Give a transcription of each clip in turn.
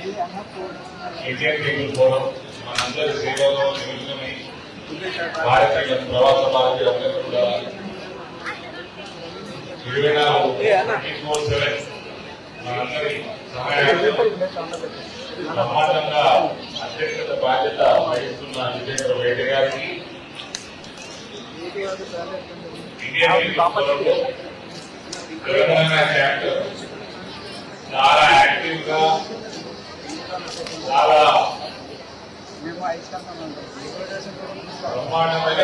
Indian people forum మనందరి సేవలో నిమగ్నమై భారతీయ ప్రవాస భారతీయులందరూ కూడా 24/7 మనందరి సహాయాన్ని బ్రహ్మాండంగా అధ్యక్షత బాధ్యత వహిస్తున్న విజేంద్ర వేట గారికి ఇండియన్ పీపుల్ ఫోరంలో తెలంగాణ చాప్టర్ చాలా యాక్టివ్ గా చాలా బ్రహ్మాండమైన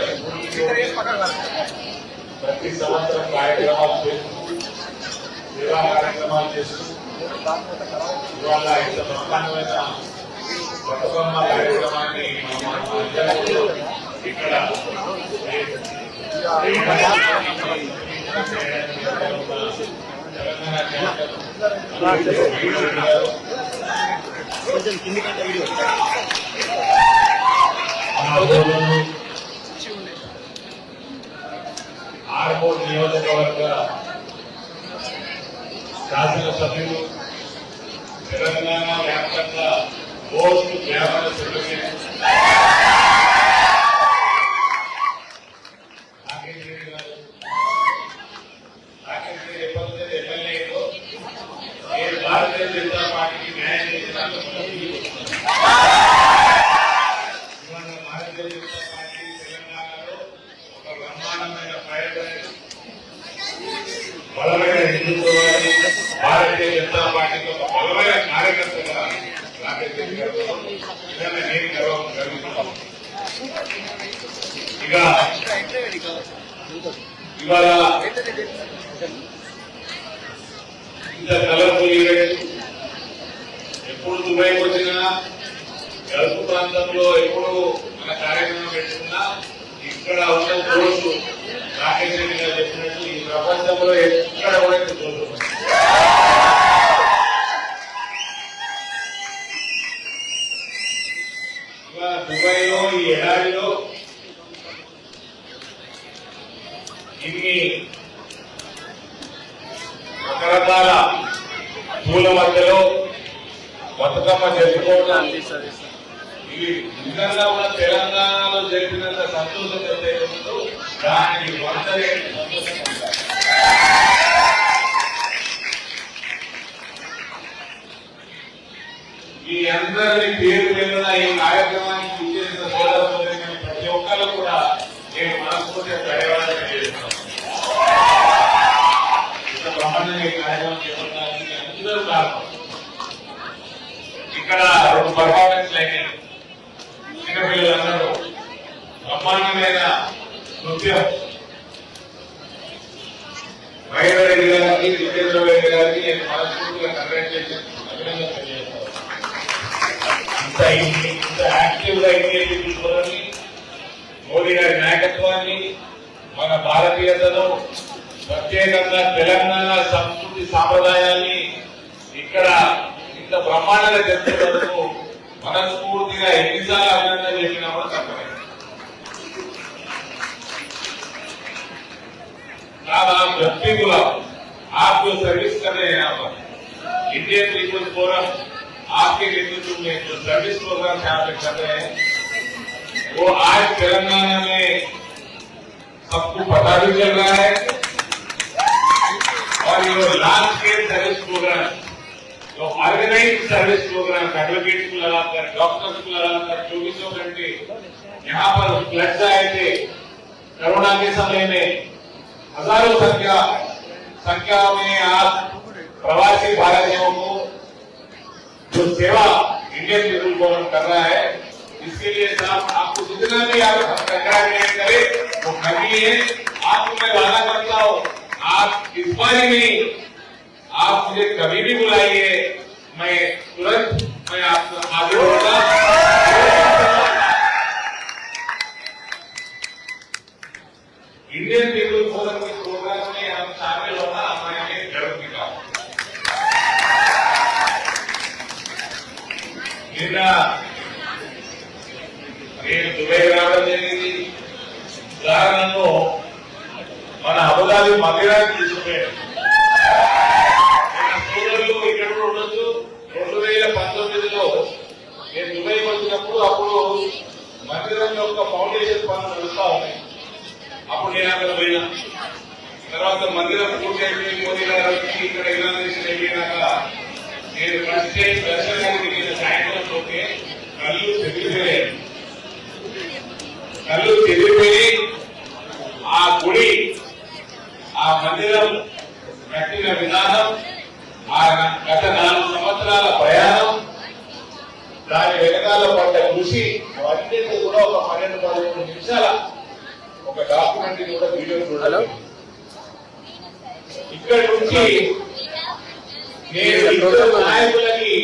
ప్రతి సంవత్సరం కార్యక్రమాలు చేస్తూ సేవా కార్యక్రమాలు చేస్తూ ఇవాళ ఇంత బ్రహ్మాండమైన బతుకమ్మ కార్యక్రమాన్ని ఇక్కడ ఆర్మూర్ నియోజకవర్గ శాసనసభ్యులు తెలంగాణ వ్యాప్తంగా పోస్ట్ గ్రామాల సర్టిఫికేట్ భారతీయ జనతా పార్టీకి న్యాయం చేసినందుకు భారతీయ జనతా పార్టీ తెలంగాణలో ఒక బ్రహ్మాండమైన బలమైన హిందుత్వాన్ని భారతీయ జనతా పార్టీకి ఒక బలమైన కార్యకర్తగా రాకేష్ రెడ్డి గారు నేను జరుగుతున్నాను. ఇవాళ ఇంత కలర్ఫుల్ ఈవెంట్ ఎప్పుడు దుబాయ్కి వచ్చినా గల్ఫ్ ప్రాంతంలో ఎప్పుడు మన కార్యక్రమం పెట్టుకున్నా ఇక్కడ ఉన్న రోజు రాకేష్ రెడ్డి గారు చెప్పినట్టు ఈ ప్రపంచంలో ఎక్కడ కూడా చూద్దాం. ఇవాళ దుబాయ్ లో ఈ ఎడారిలో ఇన్ని రకరకాల పూల మధ్యలో బతుకమ్మ జరుపుకోవడం ఇవి నిజంగా ఉన్న తెలంగాణలో జరిపినంత సంతోషం చెందేందుకు దానికి వందరే సంతోషం. ఈ అందరి పేరు పేరున ఈ కార్యక్రమానికి ఇచ్చేసిన సోదరులైన ప్రతి ఒక్కరు కూడా నేను మనస్ఫూర్తిగా ధన్యవాదాలు చేస్తున్నాను. బ్రహ్మాండంగా ఈ కార్యక్రమం చేపట్టడానికి అందరూ కారణం. ఇక్కడ 2 పర్ఫార్మెన్స్ అయినాయి. చిన్నపిల్లలందరూ బ్రహ్మాండమైన నృత్యం మహేంద్రెడ్డి గారికి విజేంద్ర రెడ్డి గారికి నేను మనస్ఫూర్తిగా కంగ్రాచులేషన్ అభినందనలు తెలియజేస్తాను. ఇంత యాక్టివ్ గా ఇండియన్ పీపుల్ ఫోరంని మోదీ గారి నాయకత్వాన్ని మన భారతీయతను ప్రత్యేకంగా తెలంగాణ సంస్కృతి సాంప్రదాయాన్ని ఇక్కడ ఇంత బ్రహ్మాండంగా జరుపుతున్నందుకు మనస్ఫూర్తిగా ఎన్నిసార్లు అభినందన చెప్పినా కూడా తప్పలేదు. व्यक्ति को आप जो सर्विस कर रहे हैं यहाँ पर इंडियन पीपल फोरम आपके नेतृत्व में जो सर्विस प्रोग्राम यहाँ पे कर रहे हैं वो आज तेलंगाना में सबको पता भी चल रहा है और ये लार्ज स्केल सर्विस प्रोग्राम जो ऑर्गेनाइज सर्विस प्रोग्राम एडवोकेट को लगाकर डॉक्टर्स को लगाकर 24 घंटे यहाँ पर फ्लड्स आए थे कोरोना के समय में हजारों संख्या में आप प्रवासी भारतीयों को जो सेवा इंडियन पीपल फोरम कर रहा है इसके लिए साहब आपको जितना भी आप कंग्रेचुलेट करें वो कमी है। आपको मैं वादा करता हूँ आप इस बार ही नहीं आप मुझे कभी भी बुलाइए मैं तुरंत मैं आपको हाजिर होगा। इंडियन पीपल फोरम के प्रोग्राम में हम शामिल होना हमारे लिए गर्व की बात है। నేను దుబాయ్ రావడం జరిగింది. ఉదాహరణలో మన అబుదాబి మదిరాకి తీసుకుపోయాడు. సోదరులు ఇక్కడ కూడా ఉండొచ్చు. 2019లో యొక్క ఫౌండేషన్ పనులు నడుస్తా ఉన్నాయి. అప్పుడు నేను అక్కడ పోయినా. తర్వాత మందిరం పూర్తి అయిపోయి మోదీ గారు వచ్చి ఇక్కడ ఇనాగ్రేషన్ అయిపోయినాక నేను ఫస్ట్ టైం దర్శనానికి నేను సాయంత్రం పోతే కళ్ళు చెదిరిపోయి ఆ గుడి ఆ మందిరం కట్టిన విధానం, ఆ గత 4 సంవత్సరాల ప్రయాణం, దాని వెనకాల పడ్డ కృషి, అవన్నింటినీ కూడా ఒక 12-13 నిమిషాల ఒక డాక్యుమెంటరీ కూడా వీడియో చూడాలి. ఇక్కడ నుంచి నేను నాయకులకి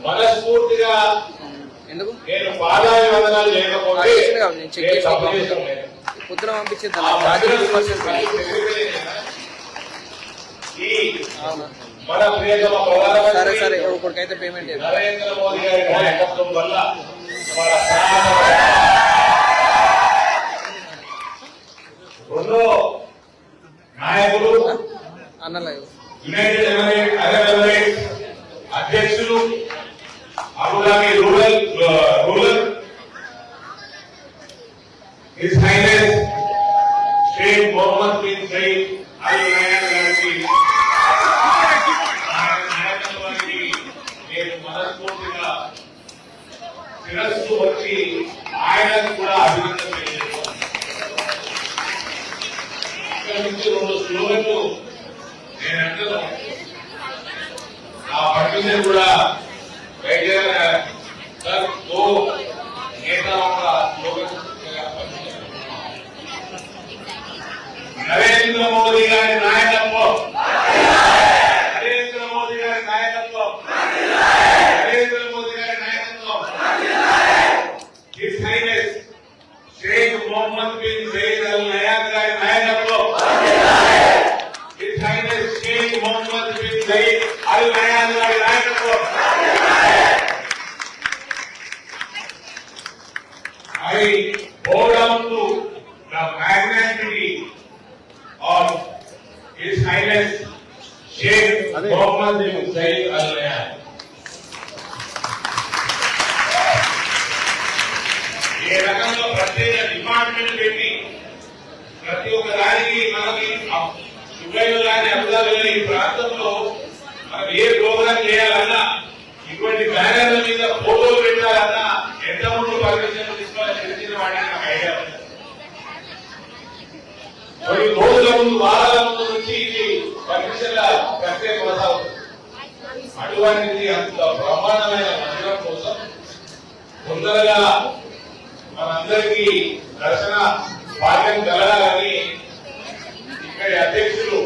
మనస్ఫూర్తిగా ఎందుకు నేను పాదాభివందనాలు చేయకపోతే పొద్దున పంపించేది మన ప్రియతమ సరే సరే ఒకటికైతే పేమెంట్ నరేంద్ర మోదీ గారి నాయకత్వం వల్ల మన రెండో నాయకులు అన్నలా యునైటెడ్ అరబ్ ఎమిరేట్స్ అధ్యక్షులు Abu Dhabi ruler his highness Sheikh Mohammed bin Zayed Al Nahyan గారికి నాయకత్వానికి నేను మనస్ఫూర్తిగా శిరస్సు వచ్చి ఆయనకు కూడా అభినందన తెలియజేస్తాను. ఇక్కడ నుంచి 2 స్లోగన్లు నేను అంటున్నాను. ఆ పర్మిషన్ కూడా सर 2 नेताओं का स्लोगन नरेंद्र मोदी गारी नायकत्व, नरेंद्र मोदी गारी नायकत्व, नरेंद्र मोदी गारी नायकत्व, हिज हाइनेस शेख मोहम्मद बिन सईद अल नयान गारी नायकत्व, हिज हाइनेस शेख मोहम्मद बिन सईद अल नयान गारी नायकत्व. I bow down to the magnanimity of His Highness Sheikh Mohammed bin Zayed Al Nahyan. ये रकम प्रत्येक डिपार्टमेंट పెట్టి ప్రతి ఒక్క దానికి మనకి దుబాయ్లో కానీ అబుదాబిలో ఈ ప్రాంతంలో మనం ఏ ప్రోగ్రామ్ చేయాలన్నా ఇటువంటి బ్యానర్ల మీద ఫోటోలు పెట్టాలన్నా ఎంతమంది పర్మిషన్ తీసుకోవాలని తెలిసిన వాడికి నాకు ఐడియా ఉంది. కొన్ని రోజుల ముందు వారాల ముందు నుంచి ఇది పర్మిషన్ల ప్రక్రియ కొనసాగుతుంది. అటువంటిది అంత బ్రహ్మాండమైన మందిరం కోసం తొందరగా మనందరికీ దర్శన భాగ్యం కలగాలని ఇక్కడి అధ్యక్షులు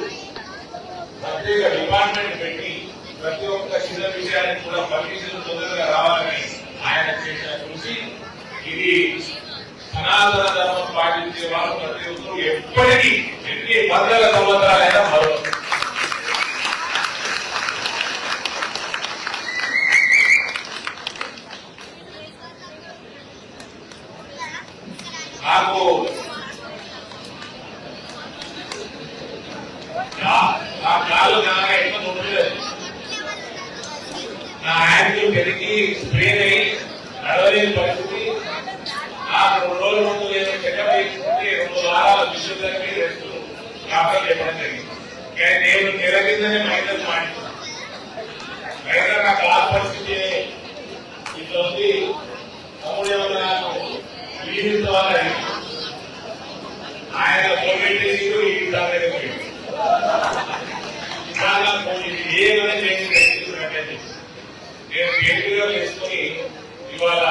ప్రత్యేక డిపార్ట్మెంట్ పెట్టి ప్రతి ఒక్క చిన్న విషయానికి కూడా పర్మిషన్ తొందరగా రావాలని ఆయన చేసిన కృషి. ఇది సనాతన ధర్మం పాటించే వాళ్ళు ప్రతి ఒక్కరు ఎప్పటికీ ఎన్ని వందల సంవత్సరాలైనా మరో నాకు నా కాళ్ళు నాగా ఎక్కువ ఉండలేదు. నా యాంగిల్ పెరిగి స్ప్రెయిన్ అయ్యి నడవలేని పరిస్థితి. నాకు 2 రోజుల ముందు నేను చెకప్ చేసుకుంటే 2 వారాల విశ్వకి రెస్ట్ డాక్టర్ చెప్పడం జరిగింది. కానీ నేను నెల కిందనే మైండ్ మాట్లాడుతున్నాను. అయితే నాకు ఆ పరిస్థితి ఇట్లా ఉంది. తమ్ముడు ఏమన్నా నాకు జీవించాలని ఆయన కోవిడ్ ఈ విధంగా ఏమైనా చేసి నేను కేంద్రీలో వేసుకుని ఇవాళ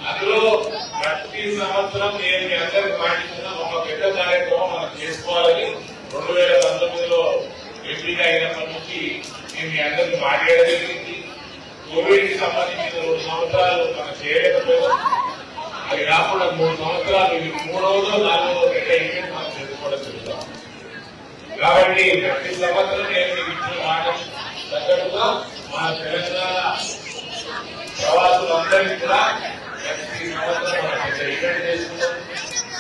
అందులో ప్రతి సంవత్సరం నేను మీ అందరికి పాటించిన ఒక పెద్ద కార్యక్రమం మనం చేసుకోవాలని 2019లో ఎంపీగా అయినప్పటి నుంచి నేను మీ అందరికి మాట్లాడడం జరిగింది. కోవిడ్ కి సంబంధించిన 2 సంవత్సరాలు మనం చేయలేకపోయాం. అది కాకుండా 3 సంవత్సరాలు, ఇది 3వ 4వ పెద్ద ఈవెంట్ మనం చేసుకోవడం జరుగుతాం. కాబట్టి ప్రతి సంవత్సరం నేను మీకు ఇచ్చిన మాట తగ్గట్టుగా మన తెలంగాణ ప్రవాసులందరికీ కూడా ప్రతి సంవత్సరం మనం పెద్ద ఈవెంట్ చేసుకుంటాం.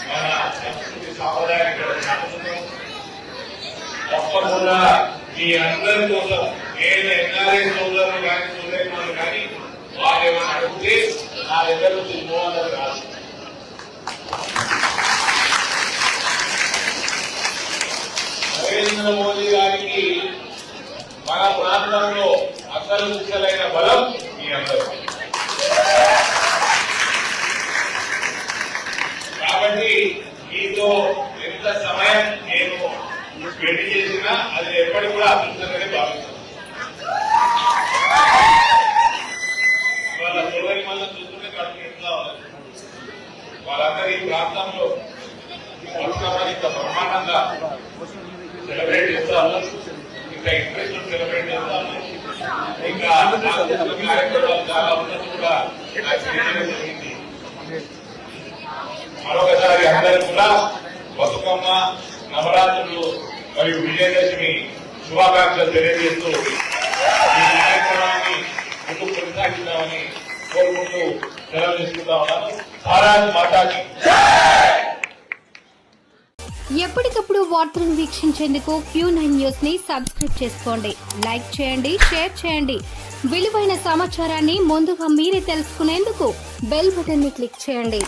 మన సంస్కృతి సాంప్రదాయాన్ని ఇక్కడ సాగుతున్నాం. తప్పకుండా మీ అందరి కోసం నేను ఎన్ఆర్ఐ సోదరులు కానీ సోదరులు కానీ వారు ఏమైనా అడిగితే నా దగ్గర నుంచి 300 కేవలం మీ అందరూ. కాబట్టి మీతో ఎంత సమయం నేను స్పెండ్ చేసినా అది ఎప్పటికి కూడా అదృష్టంగానే భావిస్తాను. వాళ్ళ సోదరి వల్ల చూస్తుంటే కడుపు ఎట్లా ఉన్నది. వాళ్ళందరూ ఈ ప్రాంతంలో ఇంత బ్రహ్మాండంగా సెలబ్రేట్ చేస్తాము, ఇంకా ఇంట్రెస్ట్ సెలబ్రేట్ చేస్తాము, ఇంకా కార్యక్రమాలు చాలా ఉన్నది కూడా నాకు తెలియడం జరిగింది. మరొకసారి అందరూ కూడా బతుకమ్మ, నవరాత్రులు మరియు విజయదశమి శుభాకాంక్షలు తెలియజేస్తూ ఈ కార్యక్రమాన్ని ముందుకు కొనసాగిద్దామని కోరుకుంటూ సెలవు తీసుకుంటా ఉన్నాను. భారత్ మాతాకి ఎప్పటికప్పుడు వార్తలను వీక్షించేందుకు Q9 న్యూస్ ని సబ్స్క్రైబ్ చేసుకోండి, లైక్ చేయండి, షేర్ చేయండి. విలువైన సమాచారాన్ని ముందుగా మీరే తెలుసుకునేందుకు బెల్ బటన్ ని క్లిక్ చేయండి.